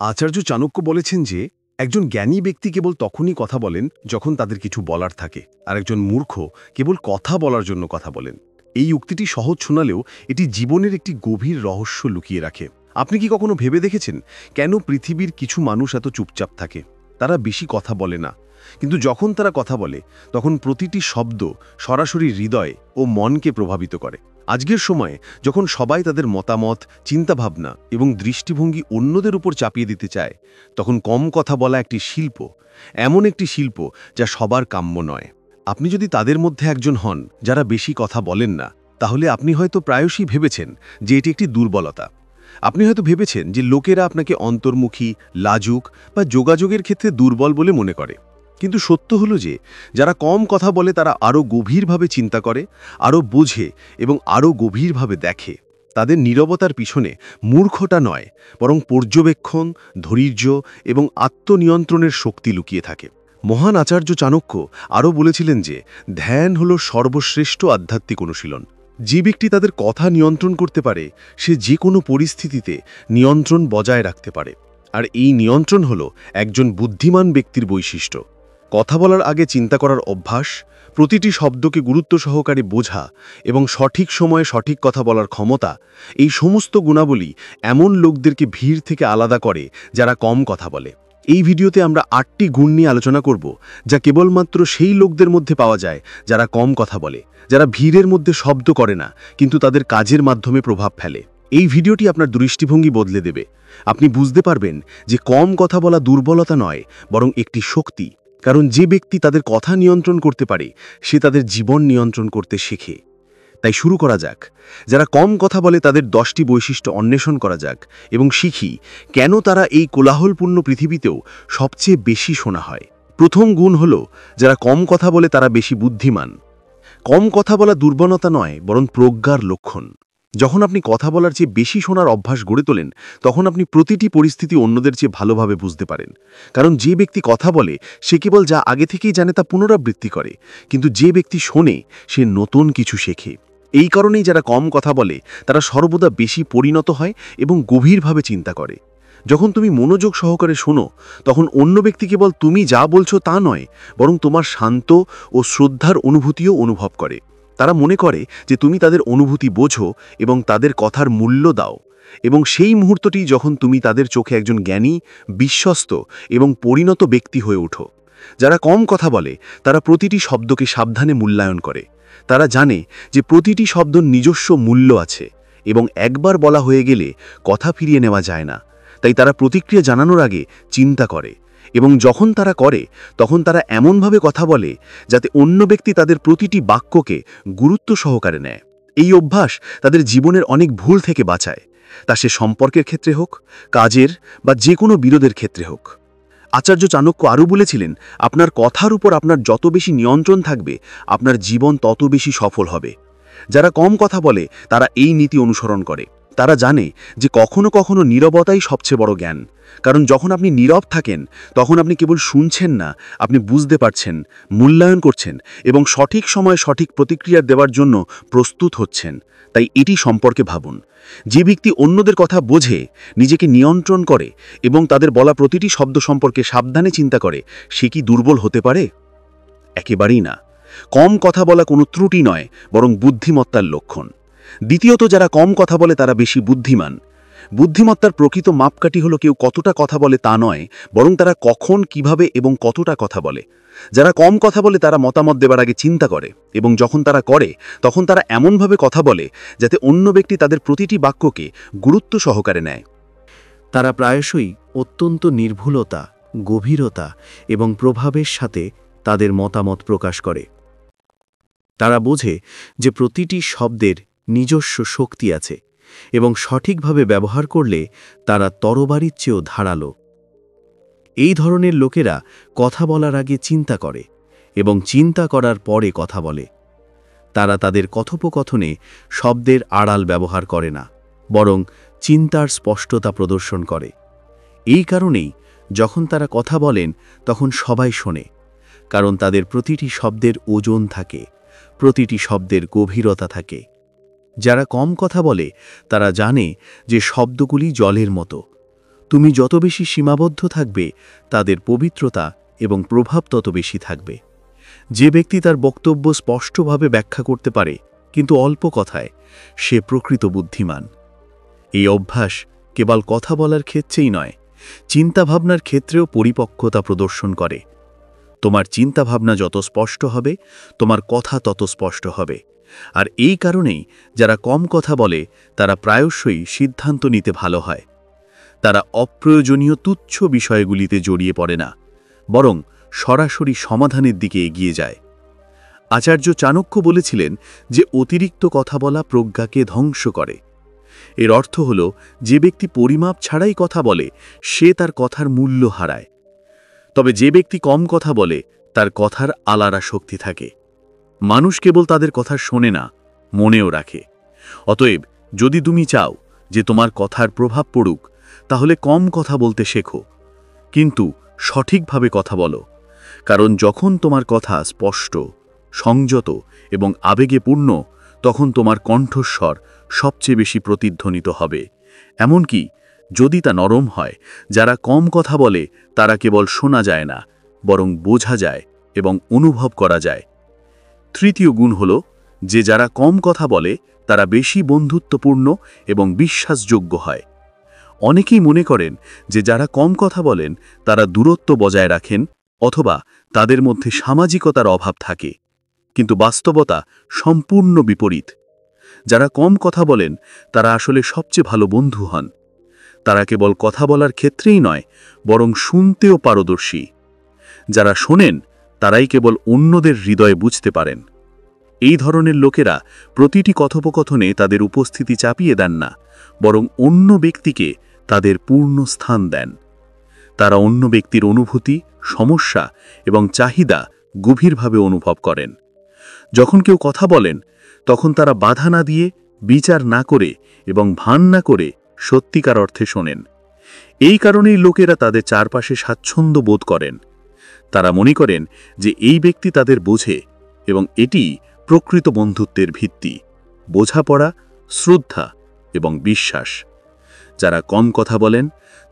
আচার্য চাণক্য বলেছেন যে একজন জ্ঞানী ব্যক্তি কেবল তখনই কথা বলেন যখন তাদের কিছু বলার থাকে, আর একজন মূর্খ কেবল কথা বলার জন্য কথা বলেন। এই উক্তিটি সহজ শোনালেও এটি জীবনের একটি গভীর রহস্য লুকিয়ে রাখে। আপনি কি কখনো ভেবে দেখেছেন কেন পৃথিবীর কিছু মানুষ এত চুপচাপ থাকে? তারা বেশি কথা বলে না, কিন্তু যখন তারা কথা বলে তখন প্রতিটি শব্দ সরাসরি হৃদয় ও মনকে প্রভাবিত করে। আজকের সময়ে যখন সবাই তাদের মতামত, চিন্তাভাবনা এবং দৃষ্টিভঙ্গি অন্যদের উপর চাপিয়ে দিতে চায়, তখন কম কথা বলা একটি শিল্প, এমন একটি শিল্প যা সবার কাম্য নয়। আপনি যদি তাদের মধ্যে একজন হন যারা বেশি কথা বলেন না, তাহলে আপনি হয়তো প্রায়শই ভেবেছেন যে এটি একটি দুর্বলতা। আপনি হয়তো ভেবেছেন যে লোকেরা আপনাকে অন্তর্মুখী, লাজুক বা যোগাযোগের ক্ষেত্রে দুর্বল বলে মনে করে। কিন্তু সত্য হলো যে যারা কম কথা বলে তারা আরও গভীরভাবে চিন্তা করে, আরও বোঝে এবং আরও গভীরভাবে দেখে। তাদের নীরবতার পিছনে মূর্খতা নয়, বরং পর্যবেক্ষণ, ধৈর্য এবং আত্মনিয়ন্ত্রণের শক্তি লুকিয়ে থাকে। মহান আচার্য চাণক্য আরও বলেছিলেন যে ধ্যান হল সর্বশ্রেষ্ঠ আধ্যাত্মিক অনুশীলন। যে ব্যক্তি তাদের কথা নিয়ন্ত্রণ করতে পারে সে যে কোনো পরিস্থিতিতে নিয়ন্ত্রণ বজায় রাখতে পারে। আর এই নিয়ন্ত্রণ হল একজন বুদ্ধিমান ব্যক্তির বৈশিষ্ট্য। কথা বলার আগে চিন্তা করার অভ্যাস, প্রতিটি শব্দকে গুরুত্ব সহকারে বোঝা এবং সঠিক সময়ে সঠিক কথা বলার ক্ষমতা, এই সমস্ত গুণাবলী এমন লোকদেরকে ভিড় থেকে আলাদা করে যারা কম কথা বলে। এই ভিডিওতে আমরা 8টি গুণ নিয়ে আলোচনা করব যা কেবলমাত্র সেই লোকদের মধ্যে পাওয়া যায় যারা কম কথা বলে, যারা ভিড়ের মধ্যে শব্দ করে না কিন্তু তাদের কাজের মাধ্যমে প্রভাব ফেলে। এই ভিডিওটি আপনার দৃষ্টিভঙ্গি বদলে দেবে। আপনি বুঝতে পারবেন যে কম কথা বলা দুর্বলতা নয়, বরং একটি শক্তি। কারণ যে ব্যক্তি তাদের কথা নিয়ন্ত্রণ করতে পারে সে তাদের জীবন নিয়ন্ত্রণ করতে শেখে। তাই শুরু করা যাক। যারা কম কথা বলে তাদের 10টি বৈশিষ্ট্য অন্বেষণ করা যাক এবং শিখি কেন তারা এই কোলাহলপূর্ণ পৃথিবীতেও সবচেয়ে বেশি শোনা হয়। প্রথম গুণ হল যারা কম কথা বলে তারা বেশি বুদ্ধিমান। কম কথা বলা দুর্বলতা নয়, বরং প্রজ্ঞার লক্ষণ। যখন আপনি কথা বলার চেয়ে বেশি শোনার অভ্যাস গড়ে তোলেন, তখন আপনি প্রতিটি পরিস্থিতি অন্যদের চেয়ে ভালোভাবে বুঝতে পারেন। কারণ যে ব্যক্তি কথা বলে সে কেবল যা আগে থেকেই জানে তা পুনরাবৃত্তি করে, কিন্তু যে ব্যক্তি শোনে সে নতুন কিছু শেখে। এই কারণেই যারা কম কথা বলে তারা সর্বদা বেশি পরিণত হয় এবং গভীরভাবে চিন্তা করে। যখন তুমি মনোযোগ সহকারে শোনো, তখন অন্য ব্যক্তি কেবল তুমি যা বলছো তা নয়, বরং তোমার শান্ত ও শ্রদ্ধার অনুভূতিও অনুভব করে। তারা মনে করে যে তুমি তাদের অনুভূতি বোঝো এবং তাদের কথার মূল্য দাও। এবং সেই মুহূর্তটি যখন তুমি তাদের চোখে একজন জ্ঞানী, বিশ্বস্ত এবং পরিণত ব্যক্তি হয়ে ওঠো। যারা কম কথা বলে তারা প্রতিটি শব্দকে সাবধানে মূল্যায়ন করে। তারা জানে যে প্রতিটি শব্দের নিজস্ব মূল্য আছে এবং একবার বলা হয়ে গেলে কথা ফিরিয়ে নেওয়া যায় না। তাই তারা প্রতিক্রিয়া জানানোর আগে চিন্তা করে, এবং যখন তারা করে তখন তারা এমনভাবে কথা বলে যাতে অন্য ব্যক্তি তাদের প্রতিটি বাক্যকে গুরুত্ব সহকারে নেয়। এই অভ্যাস তাদের জীবনের অনেক ভুল থেকে বাঁচায়, তা সে সম্পর্কের ক্ষেত্রে হোক, কাজের বা যে কোনো বিরোধের ক্ষেত্রে হোক। আচার্য চাণক্য আরও বলেছিলেন, আপনার কথার উপর আপনার যত বেশি নিয়ন্ত্রণ থাকবে, আপনার জীবন তত বেশি সফল হবে। যারা কম কথা বলে তারা এই নীতি অনুসরণ করে। তারা জানে যে কখনো কখনো নীরবতাই সবচেয়ে বড় জ্ঞান। কারণ যখন আপনি নীরব থাকেন তখন আপনি কেবল শুনছেন না, আপনি বুঝতে পারছেন, মূল্যায়ন করছেন এবং সঠিক সময়ে সঠিক প্রতিক্রিয়া দেওয়ার জন্য প্রস্তুত হচ্ছেন। তাই এটি সম্পর্কে ভাবুন। যে ব্যক্তি অন্যদের কথা বোঝে, নিজেকে নিয়ন্ত্রণ করে এবং তাদের বলা প্রতিটি শব্দ সম্পর্কে সাবধানে চিন্তা করে, সে কি দুর্বল হতে পারে? একেবারেই না। কম কথা বলা কোনো ত্রুটি নয়, বরং বুদ্ধিমত্তার লক্ষণ। দ্বিতীয়ত, যারা কম কথা বলে তারা বেশি বুদ্ধিমান। বুদ্ধিমত্তার প্রকৃত মাপকাঠি হলো কেউ কতটা কথা বলে তা নয়, বরং তারা কখন, কিভাবে এবং কতটা কথা বলে। যারা কম কথা বলে তারা মতামত দেবার আগে চিন্তা করে, এবং যখন তারা করে তখন তারা এমনভাবে কথা বলে যাতে অন্য ব্যক্তি তাদের প্রতিটি বাক্যকে গুরুত্ব সহকারে নেয়। তারা প্রায়শই অত্যন্ত নির্ভুলতা, গভীরতা এবং প্রভাবের সাথে তাদের মতামত প্রকাশ করে। তারা বোঝে যে প্রতিটি শব্দের নিজস্ব শক্তি আছে এবং সঠিকভাবে ব্যবহার করলে তারা তরবারির চেয়েও ধারালো। এই ধরনের লোকেরা কথা বলার আগে চিন্তা করে এবং চিন্তা করার পরে কথা বলে। তারা তাদের কথোপকথনে শব্দের আড়াল ব্যবহার করে না, বরং চিন্তার স্পষ্টতা প্রদর্শন করে। এই কারণেই যখন তারা কথা বলেন তখন সবাই শোনে, কারণ তাদের প্রতিটি শব্দের ওজন থাকে, প্রতিটি শব্দের গভীরতা থাকে। যারা কম কথা বলে তারা জানে যে শব্দগুলি জলের মতো, তুমি যত বেশি সীমাবদ্ধ থাকবে, তাদের পবিত্রতা এবং প্রভাব তত বেশি থাকবে। যে ব্যক্তি তার বক্তব্য স্পষ্টভাবে ব্যাখ্যা করতে পারে কিন্তু অল্প কথায়, সে প্রকৃত বুদ্ধিমান। এই অভ্যাস কেবল কথা বলার ক্ষেত্রেই নয়, চিন্তাভাবনার ক্ষেত্রেও পরিপক্কতা প্রদর্শন করে। তোমার চিন্তাভাবনা যত স্পষ্ট হবে, তোমার কথা তত স্পষ্ট হবে। আর এই কারণেই যারা কম কথা বলে তারা প্রায়শই সিদ্ধান্ত নিতে ভালো হয়। তারা অপ্রয়োজনীয় তুচ্ছ বিষয়গুলিতে জড়িয়ে পড়ে না, বরং সরাসরি সমাধানের দিকে এগিয়ে যায়। আচার্য চাণক্য বলেছিলেন যে অতিরিক্ত কথা বলা প্রজ্ঞাকে ধ্বংস করে। এর অর্থ হল, যে ব্যক্তি পরিমাপ ছাড়াই কথা বলে সে তার কথার মূল্য হারায়। তবে যে ব্যক্তি কম কথা বলে তার কথার আলাদা শক্তি থাকে। মানুষ কেবল তাদের কথা শোনে না, মনেও রাখে। অতএব যদি তুমি চাও যে তোমার কথার প্রভাব পড়ুক, তাহলে কম কথা বলতে শেখো, কিন্তু সঠিকভাবে কথা বলো। কারণ যখন তোমার কথা স্পষ্ট, সংযত এবং আবেগে পূর্ণ, তখন তোমার কণ্ঠস্বর সবচেয়ে বেশি প্রতিধ্বনিত হবে। এমনকি যদি তা নরম হয়, যারা কম কথা বলে তারা কেবল শোনা যায় না, বরং বোঝা যায় এবং অনুভব করা যায়। তৃতীয় গুণ হল যে যারা কম কথা বলে তারা বেশি বন্ধুত্বপূর্ণ এবং বিশ্বাসযোগ্য হয়। অনেকেই মনে করেন যে যারা কম কথা বলেন তারা দূরত্ব বজায় রাখেন অথবা তাদের মধ্যে সামাজিকতার অভাব থাকে, কিন্তু বাস্তবতা সম্পূর্ণ বিপরীত। যারা কম কথা বলেন তারা আসলে সবচেয়ে ভালো বন্ধু হন। তারা কেবল কথা বলার ক্ষেত্রেই নয়, বরং শুনতেও পারদর্শী। যারা শোনেন তারাই কেবল অন্যদের হৃদয়ে বুঝতে পারেন। এই ধরনের লোকেরা প্রতিটি কথোপকথনে তাদের উপস্থিতি চাপিয়ে দেন না, বরং অন্য ব্যক্তিকে তাদের পূর্ণ স্থান দেন। তারা অন্য ব্যক্তির অনুভূতি, সমস্যা এবং চাহিদা গভীরভাবে অনুভব করেন। যখন কেউ কথা বলেন, তখন তারা বাধা না দিয়ে, বিচার না করে এবং ভান না করে সত্যিকার অর্থে শোনেন। এই কারণেই লোকেরা তাদের চারপাশে স্বাচ্ছন্দ্য বোধ করেন। তারা মনে করেন যে এই ব্যক্তি তাদের বোঝে, এবং এটি প্রকৃত বন্ধুত্বের ভিত্তি: বোঝাপড়া, শ্রদ্ধা এবং বিশ্বাস। যারা কম কথা বলেন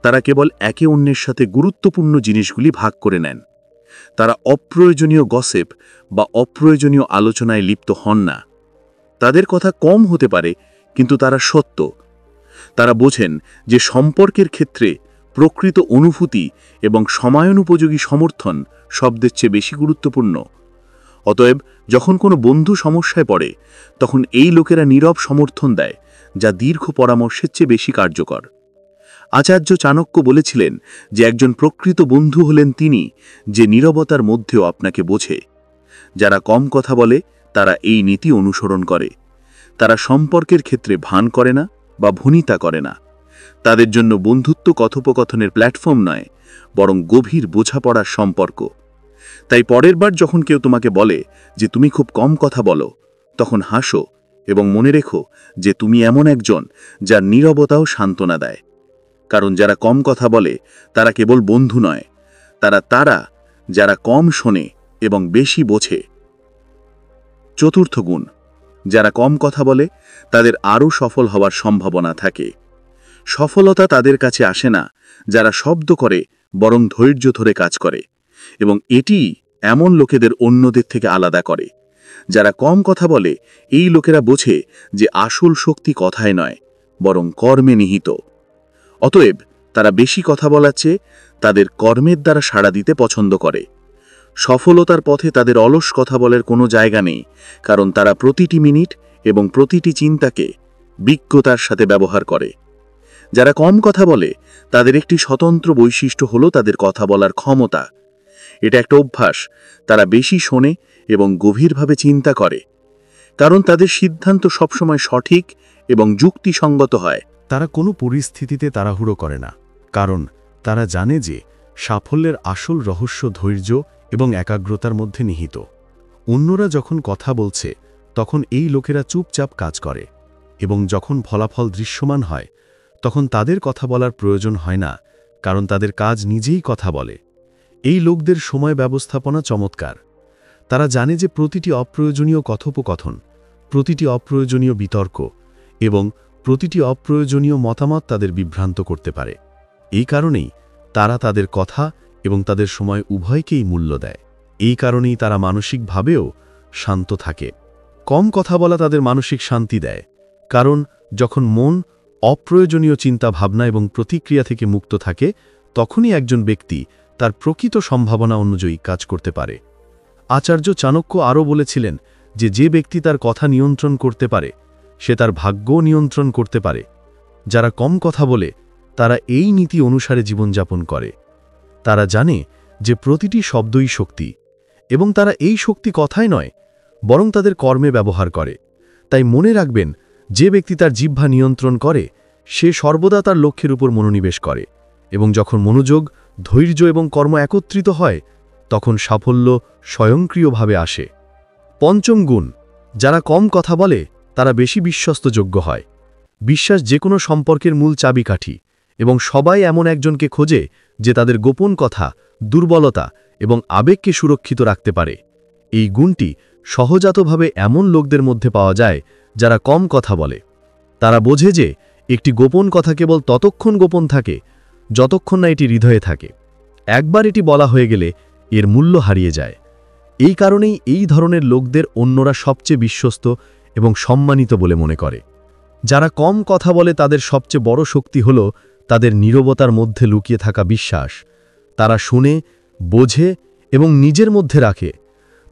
তারা কেবল একে অন্যের সাথে গুরুত্বপূর্ণ জিনিসগুলি ভাগ করে নেন। তারা অপ্রয়োজনীয় গসিপ বা অপ্রয়োজনীয় আলোচনায় লিপ্ত হন না। তাদের কথা কম হতে পারে, কিন্তু তারা সত্য। তারা বোঝেন যে সম্পর্কের ক্ষেত্রে প্রকৃত অনুভূতি এবং সময়ানুপযোগী সমর্থন শব্দের চেয়ে বেশি গুরুত্বপূর্ণ। অতএব যখন কোনো বন্ধু সমস্যায় পড়ে, তখন এই লোকেরা নীরব সমর্থন দেয়, যা দীর্ঘ পরামর্শের চেয়ে বেশি কার্যকর। আচার্য চাণক্য বলেছিলেন যে একজন প্রকৃত বন্ধু হলেন তিনি যে নীরবতার মধ্যেও আপনাকে বোঝে। যারা কম কথা বলে তারা এই নীতি অনুসরণ করে। তারা সম্পর্কের ক্ষেত্রে ভান করে না বা ভনিতা করে না। তাদের জন্য বন্ধুত্ব কথোপকথনের প্ল্যাটফর্ম নয়, বরং গভীর বোঝাপড়ার সম্পর্ক। তাই পরের বার যখন কেউ তোমাকে বলে যে তুমি খুব কম কথা বলো, তখন হাসো এবং মনে রেখো যে তুমি এমন একজন যার নীরবতাও সান্ত্বনা দেয়। কারণ যারা কম কথা বলে তারা কেবল বন্ধু নয়, তারা যারা কম শোনে এবং বেশি বোঝে। চতুর্থ গুণ: যারা কম কথা বলে তাদের আরও সফল হওয়ার সম্ভাবনা থাকে। সফলতা তাদের কাছে আসে না যারা শব্দ করে, বরং ধৈর্য ধরে কাজ করে, এবং এটি এমন লোকেদের অন্যদের থেকে আলাদা করে। যারা কম কথা বলে এই লোকেরা বোঝে যে আসল শক্তি কথায় নয়, বরং কর্মে নিহিত। অতএব তারা বেশি কথা বলার চেয়ে তাদের কর্মের দ্বারা সাড়া দিতে পছন্দ করে। সফলতার পথে তাদের অলস কথা বলার কোনো জায়গা নেই, কারণ তারা প্রতিটি মিনিট এবং প্রতিটি চিন্তাকে বিজ্ঞতার সাথে ব্যবহার করে। যারা কম কথা বলে তাদের একটি স্বতন্ত্র বৈশিষ্ট্য হলো তাদের কথা বলার ক্ষমতা। এটা একটা অভ্যাস। তারা বেশি শোনে এবং গভীরভাবে চিন্তা করে, কারণ তাদের সিদ্ধান্ত সবসময় সঠিক এবং যুক্তিসঙ্গত হয়। তারা কোনো পরিস্থিতিতে তাড়াহুড়ো করে না, কারণ তারা জানে যে সাফল্যের আসল রহস্য ধৈর্য এবং একাগ্রতার মধ্যে নিহিত। অন্যরা যখন কথা বলছে তখন এই লোকেরা চুপচাপ কাজ করে, এবং যখন ফলাফল দৃশ্যমান হয় তখন তাদের কথা বলার প্রয়োজন হয় না, কারণ তাদের কাজ নিজেই কথা বলে। এই লোকদের সময় ব্যবস্থাপনা চমৎকার। তারা জানে যে প্রতিটি অপ্রয়োজনীয় কথোপকথন, প্রতিটি অপ্রয়োজনীয় বিতর্ক এবং প্রতিটি অপ্রয়োজনীয় মতামত তাদের বিভ্রান্ত করতে পারে। এই কারণেই তারা তাদের কথা এবং তাদের সময় উভয়কেই মূল্য দেয়। এই কারণেই তারা মানসিকভাবেও শান্ত থাকে। কম কথা বলা তাদের মানসিক শান্তি দেয়, কারণ যখন মন অপ্রয়োজনীয় চিন্তা ভাবনা এবং প্রতিক্রিয়া থেকে মুক্ত থাকে, তখনই একজন ব্যক্তি তার প্রকৃত সম্ভাবনা অনুযায়ী কাজ করতে পারে। আচার্য চাণক্য আরও বলেছিলেন যে ব্যক্তি তার কথা নিয়ন্ত্রণ করতে পারে, সে তার ভাগ্যও নিয়ন্ত্রণ করতে পারে। যারা কম কথা বলে তারা এই নীতি অনুসারে জীবনযাপন করে। তারা জানে যে প্রতিটি শব্দই শক্তি, এবং তারা এই শক্তি কথায় নয় বরং তাদের কর্মে ব্যবহার করে। তাই মনে রাখবেন, যে ব্যক্তি তার জিহ্বা নিয়ন্ত্রণ করে সে সর্বদা তার লক্ষ্যের উপর মনোনিবেশ করে, এবং যখন মনোযোগ, ধৈর্য এবং কর্ম একত্রিত হয় তখন সাফল্য স্বয়ংক্রিয়ভাবে আসে। পঞ্চম গুণ, যারা কম কথা বলে তারা বেশি বিশ্বস্তযোগ্য হয়। বিশ্বাস যে কোনো সম্পর্কের মূল চাবিকাঠি, এবং সবাই এমন একজনকে খোঁজে যে তাদের গোপন কথা, দুর্বলতা এবং আবেগকে সুরক্ষিত রাখতে পারে। এই গুণটি সহজাতভাবে এমন লোকদের মধ্যে পাওয়া যায় যারা কম কথা বলে। তারা বোঝে যে একটি গোপন কথা কেবল ততক্ষণ গোপন থাকে যতক্ষণ না এটি হৃদয়ে থাকে। একবার এটি বলা হয়ে গেলে এর মূল্য হারিয়ে যায়। এই কারণেই এই ধরনের লোকদের অন্যরা সবচেয়ে বিশ্বস্ত এবং সম্মানিত বলে মনে করে। যারা কম কথা বলে তাদের সবচেয়ে বড় শক্তি হল তাদের নীরবতার মধ্যে লুকিয়ে থাকা বিশ্বাস। তারা শুনে, বোঝে এবং নিজের মধ্যে রাখে।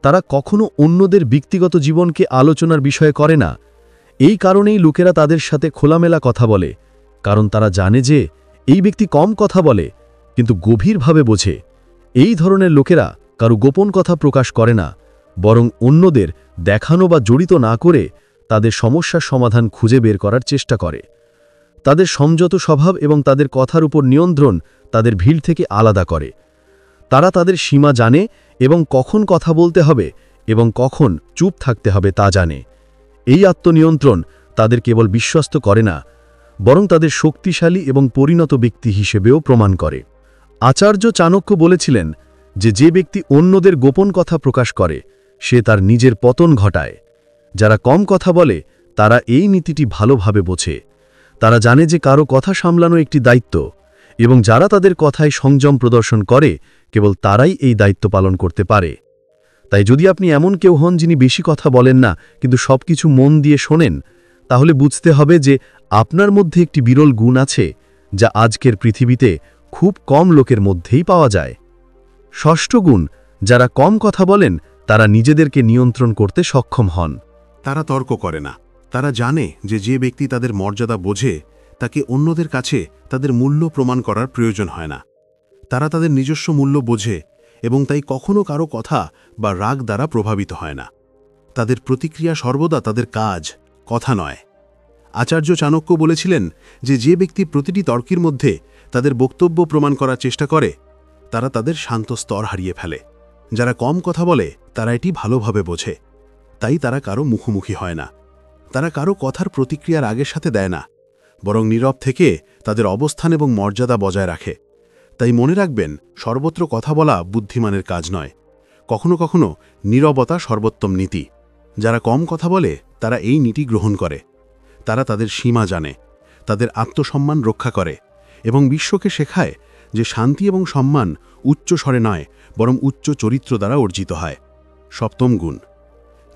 তারা কখনো অন্যদের ব্যক্তিগত জীবনকে আলোচনার বিষয়ে করে না। এই কারণেই লোকেরা তাদের সাথে খোলামেলা কথা বলে, কারণ তারা জানে যে এই ব্যক্তি কম কথা বলে কিন্তু গভীরভাবে বোঝে। এই ধরনের লোকেরা কারো গোপন কথা প্রকাশ করে না, বরং অন্যদের দেখানো বা জড়িত না করে তাদের সমস্যার সমাধান খুঁজে বের করার চেষ্টা করে। তাদের সংযত স্বভাব এবং তাদের কথার উপর নিয়ন্ত্রণ তাদের ভিড় থেকে আলাদা করে। তারা তাদের সীমা জানে এবং কখন কথা বলতে হবে এবং কখন চুপ থাকতে হবে তা জানে। এই আত্মনিয়ন্ত্রণ তাদের কেবল বিশ্বস্ত করে না, বরং তাদের শক্তিশালী এবং পরিণত ব্যক্তি হিসেবেও প্রমাণ করে। আচার্য চাণক্য বলেছিলেন যে ব্যক্তি অন্যদের গোপন কথা প্রকাশ করে সে তার নিজের পতন ঘটায়। যারা কম কথা বলে তারা এই নীতিটি ভালোভাবে বোঝে। তারা জানে যে কারো কথা সামলানো একটি দায়িত্ব, এবং যারা তাদের কথায় সংযম প্রদর্শন করে কেবল তারাই এই দায়িত্ব পালন করতে পারে। তাই যদি আপনি এমন কেউ হন যিনি বেশি কথা বলেন না কিন্তু সবকিছু মন দিয়ে শোনেন, তাহলে বুঝতে হবে যে আপনার মধ্যে একটি বিরল গুণ আছে যা আজকের পৃথিবীতে খুব কম লোকের মধ্যেই পাওয়া যায়। ষষ্ঠ গুণ, যারা কম কথা বলেন তারা নিজেদেরকে নিয়ন্ত্রণ করতে সক্ষম হন। তারা তর্ক করে না। তারা জানে যে ব্যক্তি তাদের মর্যাদা বোঝে তাকে অন্যদের কাছে তাদের মূল্য প্রমাণ করার প্রয়োজন হয় না। তারা তাদের নিজস্ব মূল্য বোঝে এবং তাই কখনো কারো কথা বা রাগ দ্বারা প্রভাবিত হয় না। তাদের প্রতিক্রিয়া সর্বদা তাদের কাজ, কথা নয়। আচার্য চাণক্য বলেছিলেন যে ব্যক্তি প্রতিটি তর্কের মধ্যে তাদের বক্তব্য প্রমাণ করার চেষ্টা করে তারা তাদের শান্ত স্তর হারিয়ে ফেলে। যারা কম কথা বলে তারা এটি ভালোভাবে বোঝে, তাই তারা কারো মুখোমুখি হয় না। তারা কারো কথার প্রতিক্রিয়ার আগের সাথে দেয় না, বরং নীরব থেকে তাদের অবস্থান এবং মর্যাদা বজায় রাখে। তাই মনে রাখবেন, সর্বত্র কথা বলা বুদ্ধিমানের কাজ নয়। কখনো কখনো নীরবতা সর্বোত্তম নীতি। যারা কম কথা বলে তারা এই নীতি গ্রহণ করে। তারা তাদের সীমা জানে, তাদের আত্মসম্মান রক্ষা করে এবং বিশ্বকে শেখায় যে শান্তি এবং সম্মান উচ্চ স্বরে নয় বরং উচ্চ চরিত্র দ্বারা অর্জিত হয়। সপ্তম গুণ,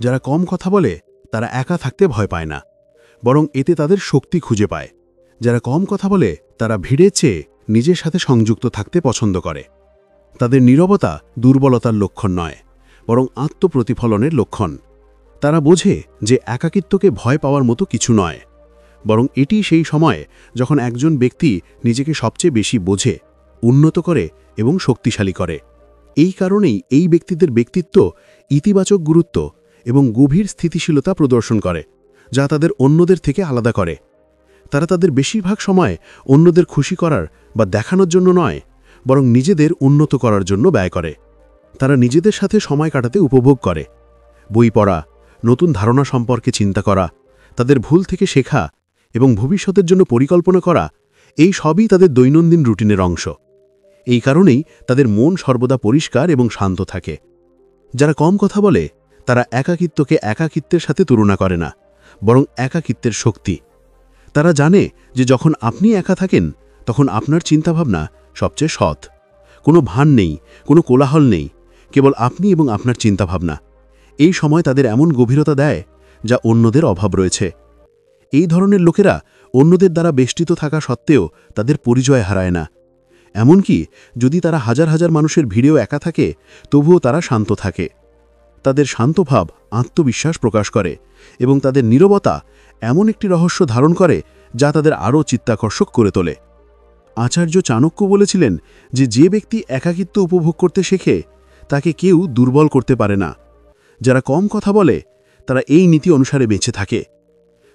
যারা কম কথা বলে তারা একা থাকতে ভয় পায় না, বরং এতে তাদের শক্তি খুঁজে পায়। যারা কম কথা বলে তারা ভিড়ের চেয়ে নিজের সাথে সংযুক্ত থাকতে পছন্দ করে। তাদের নীরবতা দুর্বলতার লক্ষণ নয়, বরং আত্মপ্রতিফলনের লক্ষণ। তারা বোঝে যে একাকিত্বকে ভয় পাওয়ার মতো কিছু নয়, বরং এটি সেই সময় যখন একজন ব্যক্তি নিজেকে সবচেয়ে বেশি বোঝে, উন্নত করে এবং শক্তিশালী করে। এই কারণেই এই ব্যক্তিদের ব্যক্তিত্ব ইতিবাচক গুরুত্ব এবং গভীর স্থিতিশীলতা প্রদর্শন করে, যা তাদের অন্যদের থেকে আলাদা করে। তারা তাদের বেশিরভাগ সময় অন্যদের খুশি করার বা দেখানোর জন্য নয়, বরং নিজেদের উন্নত করার জন্য ব্যয় করে। তারা নিজেদের সাথে সময় কাটাতে উপভোগ করে। বই পড়া, নতুন ধারণা সম্পর্কে চিন্তা করা, তাদের ভুল থেকে শেখা এবং ভবিষ্যতের জন্য পরিকল্পনা করা, এই সবই তাদের দৈনন্দিন রুটিনের অংশ। এই কারণেই তাদের মন সর্বদা পরিষ্কার এবং শান্ত থাকে। যারা কম কথা বলে তারা একাকিত্বকে একাকিত্বের সাথে তুলনা করে না, বরং একাকিত্বের শক্তি। তারা জানে যে যখন আপনি একা থাকেন তখন আপনার চিন্তাভাবনা সবচেয়ে সৎ। কোনো ভান নেই, কোনো কোলাহল নেই, কেবল আপনি এবং আপনার চিন্তাভাবনা। এই সময় তাদের এমন গভীরতা দেয় যা অন্যদের অভাব রয়েছে। এই ধরনের লোকেরা অন্যদের দ্বারা বেষ্টিত থাকা সত্ত্বেও তাদের পরিচয় হারায় না। এমনকি যদি তারা হাজার হাজার মানুষের ভিড়েও একা থাকে, তবুও তারা শান্ত থাকে। তাদের শান্তভাব আত্মবিশ্বাস প্রকাশ করে এবং তাদের নীরবতা এমন একটি রহস্য ধারণ করে যা তাদের আরও চিত্তাকর্ষক করে তোলে। আচার্য চাণক্য বলেছিলেন যে ব্যক্তি একাকিত্ব উপভোগ করতে শেখে তাকে কেউ দুর্বল করতে পারে না। যারা কম কথা বলে তারা এই নীতি অনুসারে বেঁচে থাকে।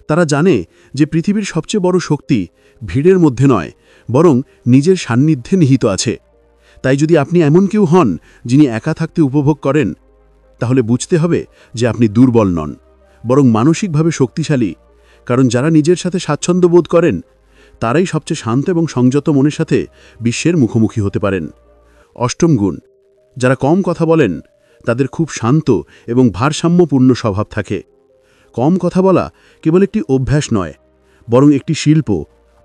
তারা জানে যে পৃথিবীর সবচেয়ে বড় শক্তি ভিড়ের মধ্যে নয়, বরং নিজের সান্নিধ্যে নিহিত আছে। তাই যদি আপনি এমন কেউ হন যিনি একা থাকতে উপভোগ করেন, তাহলে বুঝতে হবে যে আপনি দুর্বল নন, বরং মানসিকভাবে শক্তিশালী। কারণ যারা নিজের সাথে স্বাচ্ছন্দ্য বোধ করেন তারাই সবচেয়ে শান্ত এবং সংযত মনের সাথে বিশ্বের মুখোমুখি হতে পারেন। অষ্টম গুণ, যারা কম কথা বলেন তাদের খুব শান্ত এবং ভারসাম্যপূর্ণ স্বভাব থাকে। কম কথা বলা কেবল একটি অভ্যাস নয়, বরং একটি শিল্প,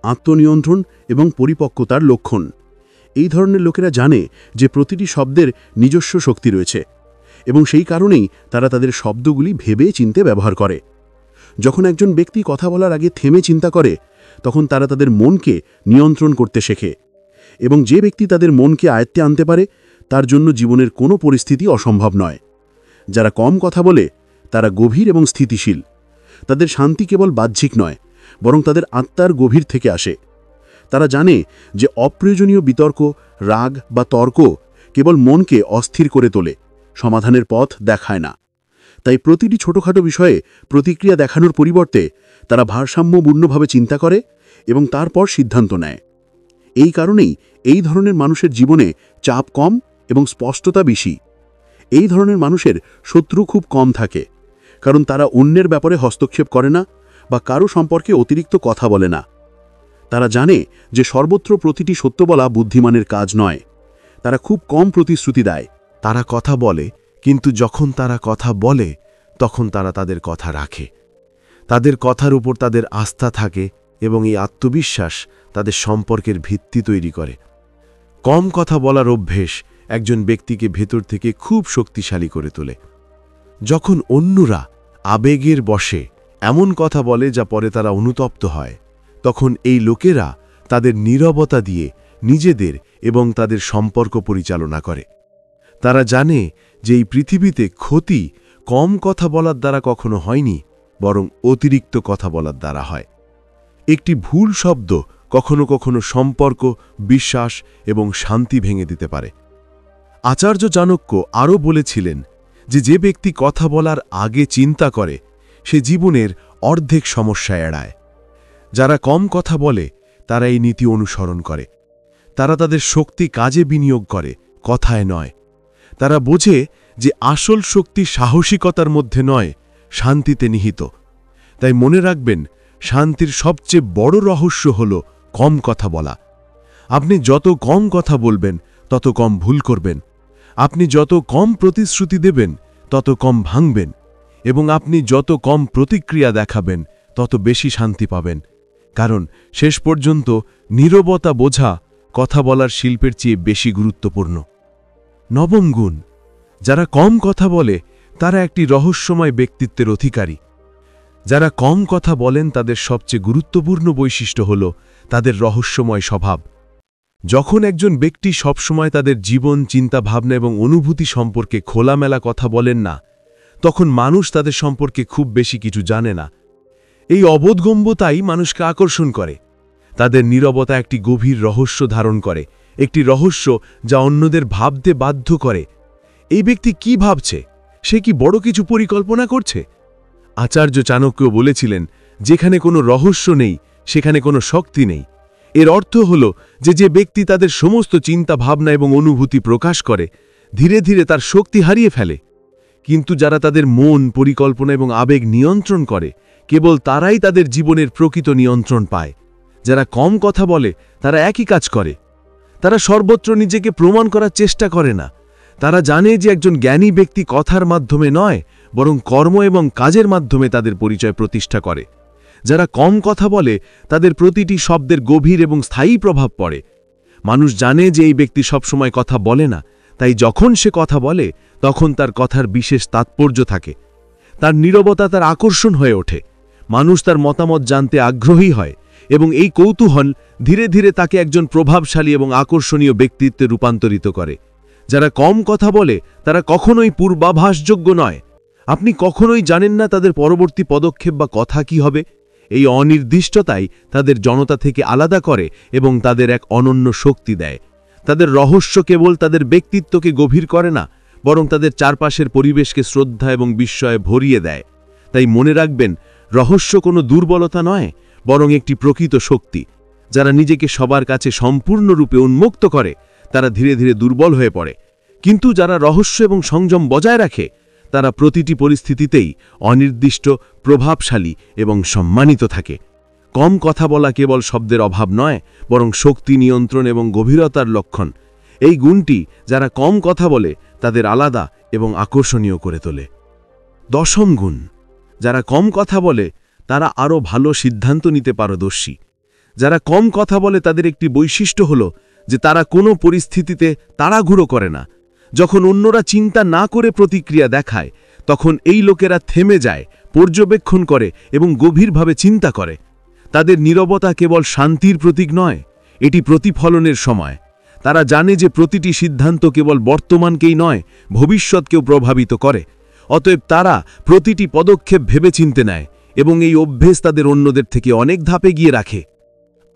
আত্মনিয়ন্ত্রণ এবং পরিপক্কতার লক্ষণ। এই ধরনের লোকেরা জানে যে প্রতিটি শব্দের নিজস্ব শক্তি রয়েছে এবং সেই কারণেই তারা তাদের শব্দগুলি ভেবে চিন্তে ব্যবহার করে। যখন একজন ব্যক্তি কথা বলার আগে থেমে চিন্তা করে, তখন তারা তাদের মনকে নিয়ন্ত্রণ করতে শেখে। এবং যে ব্যক্তি তাদের মনকে আয়ত্তে আনতে পারে তার জন্য জীবনের কোনো পরিস্থিতি অসম্ভব নয়। যারা কম কথা বলে তারা গভীর এবং স্থিতিশীল। তাদের শান্তি কেবল বাহ্যিক নয়, বরং তাদের আত্মার গভীর থেকে আসে। তারা জানে যে অপ্রয়োজনীয় বিতর্ক, রাগ বা তর্ক কেবল মনকে অস্থির করে তোলে, সমাধানের পথ দেখায় না। তাই প্রতিটি ছোটখাটো বিষয়ে প্রতিক্রিয়া দেখানোর পরিবর্তে তারা ভারসাম্যপূর্ণভাবে চিন্তা করে এবং তারপর সিদ্ধান্ত নেয়। এই কারণেই এই ধরনের মানুষের জীবনে চাপ কম এবং স্পষ্টতা বেশি। এই ধরনের মানুষের শত্রু খুব কম থাকে, কারণ তারা অন্যের ব্যাপারে হস্তক্ষেপ করে না বা কারো সম্পর্কে অতিরিক্ত কথা বলে না। তারা জানে যে সর্বত্র প্রতিটি সত্য বলা বুদ্ধিমানের কাজ নয়। তারা খুব কম প্রতিশ্রুতি দেয়। তারা কথা বলে, কিন্তু যখন তারা কথা বলে তখন তারা তাদের কথা রাখে। তাদের কথার উপর তাদের আস্থা থাকে এবং এই আত্মবিশ্বাস তাদের সম্পর্কের ভিত্তি তৈরি করে। কম কথা বলার অভ্যেস একজন ব্যক্তিকে ভেতর থেকে খুব শক্তিশালী করে তোলে। যখন অন্যরা আবেগের বশে এমন কথা বলে যা পরে তারা অনুতপ্ত হয়, তখন এই লোকেরা তাদের নীরবতা দিয়ে নিজেদের এবং তাদের সম্পর্ক পরিচালনা করে। তারা জানে যে এই পৃথিবীতে ক্ষতি কম কথা বলার দ্বারা কখনো হয়নি, বরং অতিরিক্ত কথা বলার দ্বারা হয়। একটি ভুল শব্দ কখনো কখনো সম্পর্ক, বিশ্বাস এবং শান্তি ভেঙে দিতে পারে। আচার্য চাণক্য আরও বলেছিলেন যে ব্যক্তি কথা বলার আগে চিন্তা করে সে জীবনের অর্ধেক সমস্যা এড়ায়। যারা কম কথা বলে তারা এই নীতি অনুসরণ করে। তারা তাদের শক্তি কাজে বিনিয়োগ করে, কথায় নয়। তারা বোঝে যে আসল শক্তি সাহসিকতার মধ্যে নয়, শান্তিতে নিহিত। তাই মনে রাখবেন, শান্তির সবচেয়ে বড় রহস্য হল কম কথা বলা। আপনি যত কম কথা বলবেন তত কম ভুল করবেন। আপনি যত কম প্রতিশ্রুতি দেবেন তত কম ভাঙবেন, এবং আপনি যত কম প্রতিক্রিয়া দেখাবেন তত বেশি শান্তি পাবেন। কারণ শেষ পর্যন্ত নীরবতা বোঝা কথা বলার শিল্পের চেয়ে বেশি গুরুত্বপূর্ণ। নবম গুণ, যারা কম কথা বলে তারা একটি রহস্যময় ব্যক্তিত্বের অধিকারী। যারা কম কথা বলেন তাদের সবচেয়ে গুরুত্বপূর্ণ বৈশিষ্ট্য হল তাদের রহস্যময় স্বভাব। যখন একজন ব্যক্তি সবসময় তাদের জীবন, চিন্তা, ভাবনা এবং অনুভূতি সম্পর্কে খোলামেলা কথা বলেন না, তখন মানুষ তাদের সম্পর্কে খুব বেশি কিছু জানে না। এই অবোধগম্যতাই মানুষকে আকর্ষণ করে। তাদের নীরবতা একটি গভীর রহস্য ধারণ করে, একটি রহস্য যা অন্যদের ভাবতে বাধ্য করে। এই ব্যক্তি কি ভাবছে? সে কি বড় কিছু পরিকল্পনা করছে? আচার্য চাণক্য বলেছিলেন, যেখানে কোনো রহস্য নেই সেখানে কোনো শক্তি নেই। এর অর্থ হল যে ব্যক্তি তাদের সমস্ত চিন্তা, ভাবনা এবং অনুভূতি প্রকাশ করে ধীরে ধীরে তার শক্তি হারিয়ে ফেলে। কিন্তু যারা তাদের মন, পরিকল্পনা এবং আবেগ নিয়ন্ত্রণ করে, কেবল তারাই তাদের জীবনের প্রকৃত নিয়ন্ত্রণ পায়। যারা কম কথা বলে তারা একই কাজ করে। তারা সর্বত্র নিজেকে প্রমাণ করার চেষ্টা করে না। তারা জানে যে একজন জ্ঞানী ব্যক্তি কথার মাধ্যমে নয়, বরং কর্ম এবং কাজের মাধ্যমে তাদের পরিচয় প্রতিষ্ঠা করে। যারা কম কথা বলে তাদের প্রতিটি শব্দের গভীর এবং স্থায়ী প্রভাব পড়ে। মানুষ জানে যে এই ব্যক্তি সবসময় কথা বলে না, তাই যখন সে কথা বলে তখন তার কথার বিশেষ তাৎপর্য থাকে। তার নীরবতা তার আকর্ষণ হয়ে ওঠে। মানুষ তার মতামত জানতে আগ্রহী হয় এবং এই কৌতূহল ধীরে ধীরে তাকে একজন প্রভাবশালী এবং আকর্ষণীয় ব্যক্তিত্বে রূপান্তরিত করে। যারা কম কথা বলে তারা কখনোই পূর্বাভাসযোগ্য নয়। আপনি কখনোই জানেন না তাদের পরবর্তী পদক্ষেপ বা কথা কি হবে। এই অনির্দিষ্টতাই তাদের জনতা থেকে আলাদা করে এবং তাদের এক অনন্য শক্তি দেয়। তাদের রহস্য কেবল তাদের ব্যক্তিত্বকে গভীর করে না, বরং তাদের চারপাশের পরিবেশকে শ্রদ্ধা এবং বিস্ময়ে ভরিয়ে দেয়। তাই মনে রাখবেন, রহস্য কোনো দুর্বলতা নয়, বরং একটি প্রকৃত শক্তি। যারা নিজেকে সবার কাছে সম্পূর্ণরূপে উন্মুক্ত করে তারা ধীরে ধীরে দুর্বল হয়ে পড়ে, কিন্তু যারা রহস্য এবং সংযম বজায় রাখে তারা প্রতিটি পরিস্থিতিতেই অনির্দিষ্ট, প্রভাবশালী এবং সম্মানিত থাকে। কম কথা বলা কেবল শব্দের অভাব নয়, বরং শক্তি, নিয়ন্ত্রণ এবং গভীরতার লক্ষণ। এই গুণটি যারা কম কথা বলে তাদের আলাদা এবং আকর্ষণীয় করে তোলে। দশম গুণ, যারা কম কথা বলে তারা আরও ভালো সিদ্ধান্ত নিতে পারদর্শী। যারা কম কথা বলে তাদের একটি বৈশিষ্ট্য হলো যে তারা কোনো পরিস্থিতিতে তাড়াহুড়ো করে না। যখন অন্যরা চিন্তা না করে প্রতিক্রিয়া দেখায় তখন এই লোকেরা থেমে যায়, পর্যবেক্ষণ করে এবং গভীরভাবে চিন্তা করে। তাদের নীরবতা কেবল শান্তির প্রতীক নয়, এটি প্রতিফলনের সময়। তারা জানে যে প্রতিটি সিদ্ধান্ত কেবল বর্তমানকেই নয়, ভবিষ্যৎকেও প্রভাবিত করে। অতএব তারা প্রতিটি পদক্ষেপ ভেবেচিন্তে নেয় এবং এই অভ্যেস তাদের অন্যদের থেকে অনেক ধাপে গিয়ে রাখে।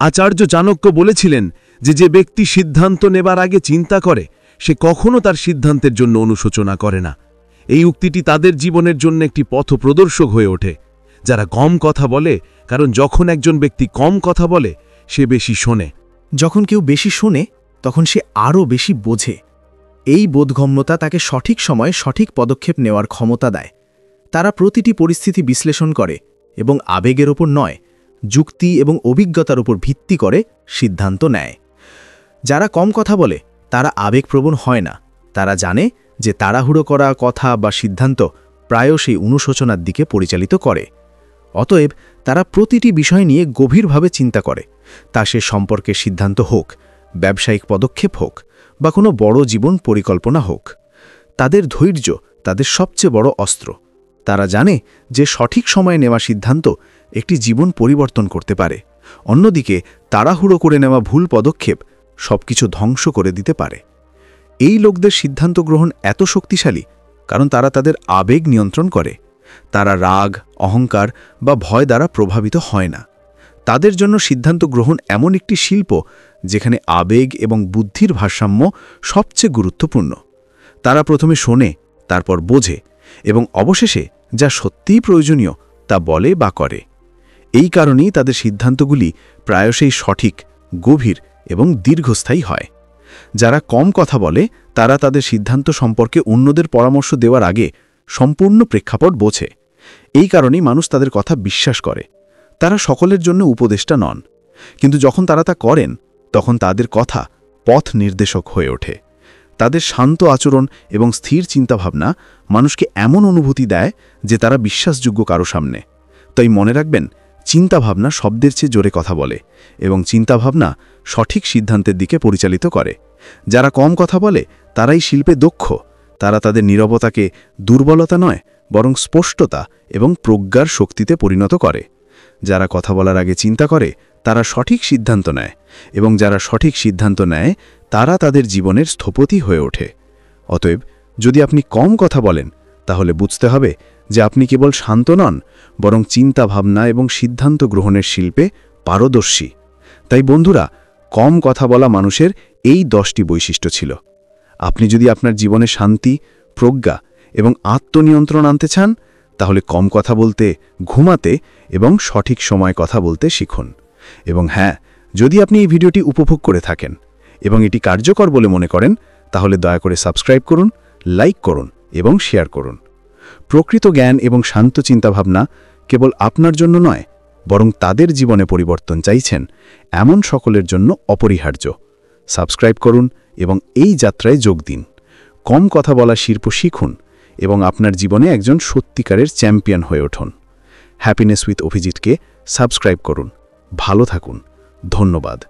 আচার্য চাণক্য বলেছিলেন যে যে ব্যক্তি সিদ্ধান্ত নেবার আগে চিন্তা করে সে কখনো তার সিদ্ধান্তের জন্য অনুশোচনা করে না। এই উক্তিটি তাদের জীবনের জন্য একটি পথপ্রদর্শক হয়ে ওঠে। যারা কম কথা বলে, কারণ যখন একজন ব্যক্তি কম কথা বলে সে বেশি শোনে। যখন কেউ বেশি শোনে তখন সে আরও বেশি বোঝে। এই বোধগম্যতা তাকে সঠিক সময়ে সঠিক পদক্ষেপ নেওয়ার ক্ষমতা দেয়। তারা প্রতিটি পরিস্থিতি বিশ্লেষণ করে এবং আবেগের ওপর নয়, যুক্তি এবং অভিজ্ঞতার উপর ভিত্তি করে সিদ্ধান্ত নেয়। যারা কম কথা বলে তারা আবেগপ্রবণ হয় না। তারা জানে যে তাড়াহুড়ো করা কথা বা সিদ্ধান্ত প্রায়শই অনুশোচনার দিকে পরিচালিত করে। অতএব তারা প্রতিটি বিষয় নিয়ে গভীরভাবে চিন্তা করে, তা সে সম্পর্কে সিদ্ধান্ত হোক, ব্যবসায়িক পদক্ষেপ হোক বা কোনো বড় জীবন পরিকল্পনা হোক। তাদের ধৈর্য তাদের সবচেয়ে বড় অস্ত্র। তারা জানে যে সঠিক সময়ে নেওয়া সিদ্ধান্ত একটি জীবন পরিবর্তন করতে পারে। অন্যদিকে তাড়াহুড়ো করে নেওয়া ভুল পদক্ষেপ সবকিছু ধ্বংস করে দিতে পারে। এই লোকদের সিদ্ধান্ত গ্রহণ এত শক্তিশালী কারণ তারা তাদের আবেগ নিয়ন্ত্রণ করে। তারা রাগ, অহংকার বা ভয় দ্বারা প্রভাবিত হয় না। তাদের জন্য সিদ্ধান্ত গ্রহণ এমন একটি শিল্প যেখানে আবেগ এবং বুদ্ধির ভারসাম্য সবচেয়ে গুরুত্বপূর্ণ। তারা প্রথমে শোনে, তারপর বোঝে এবং অবশেষে যা সত্যিই প্রয়োজনীয় তা বলে বা করে। এই কারণেই তাদের সিদ্ধান্তগুলি প্রায়শই সঠিক, গভীর এবং দীর্ঘস্থায়ী হয়। যারা কম কথা বলে তারা তাদের সিদ্ধান্ত সম্পর্কে অন্যদের পরামর্শ দেওয়ার আগে সম্পূর্ণ প্রেক্ষাপট বোঝে। এই কারণেই মানুষ তাদের কথা বিশ্বাস করে। তারা সকলের জন্য উপদেষ্টা নন, কিন্তু যখন তারা তা করেন তখন তাদের কথা পথ নির্দেশক হয়ে ওঠে। তাদের শান্ত আচরণ এবং স্থির চিন্তাভাবনা মানুষকে এমন অনুভূতি দেয় যে তারা বিশ্বাসযোগ্য কারো সামনে। তাই মনে রাখবেন, চিন্তাভাবনা শব্দের চেয়ে জোরে কথা বলে এবং চিন্তাভাবনা সঠিক সিদ্ধান্তের দিকে পরিচালিত করে। যারা কম কথা বলে তারাই শিল্পে দক্ষ। তারা তাদের নীরবতাকে দুর্বলতা নয়, বরং স্পষ্টতা এবং প্রজ্ঞার শক্তিতে পরিণত করে। যারা কথা বলার আগে চিন্তা করে তারা সঠিক সিদ্ধান্ত নেয়, এবং যারা সঠিক সিদ্ধান্ত নেয় তারা তাদের জীবনের স্থপতি হয়ে ওঠে। অতএব যদি আপনি কম কথা বলেন তাহলে বুঝতে হবে যে আপনি কেবল শান্ত নন, বরং চিন্তাভাবনা এবং সিদ্ধান্ত গ্রহণের শিল্পে পারদর্শী। তাই বন্ধুরা, কম কথা বলা মানুষের এই 10টি বৈশিষ্ট্য ছিল। আপনি যদি আপনার জীবনে শান্তি, প্রজ্ঞা এবং আত্মনিয়ন্ত্রণ আনতে চান তাহলে কম কথা বলতে, ঘুমাতে এবং সঠিক সময় কথা বলতে শিখুন। এবং হ্যাঁ, যদি আপনি এই ভিডিওটি উপভোগ করে থাকেন এবং এটি কার্যকর বলে মনে করেন তাহলে দয়া করে সাবস্ক্রাইব করুন, লাইক করুন এবং শেয়ার করুন। প্রকৃত জ্ঞান এবং শান্ত চিন্তাভাবনা কেবল আপনার জন্য নয়, বরং তাদের জীবনে পরিবর্তন চাইছেন এমন সকলের জন্য অপরিহার্য। সাবস্ক্রাইব করুন এবং এই যাত্রায় যোগ দিন। কম কথা বলা শিল্প শিখুন এবং আপনার জীবনে একজন সত্যিকারের চ্যাম্পিয়ন হয়ে উঠুন। হ্যাপিনেস উইথ অভিজিৎকে সাবস্ক্রাইব করুন। ভালো থাকুন। ধন্যবাদ।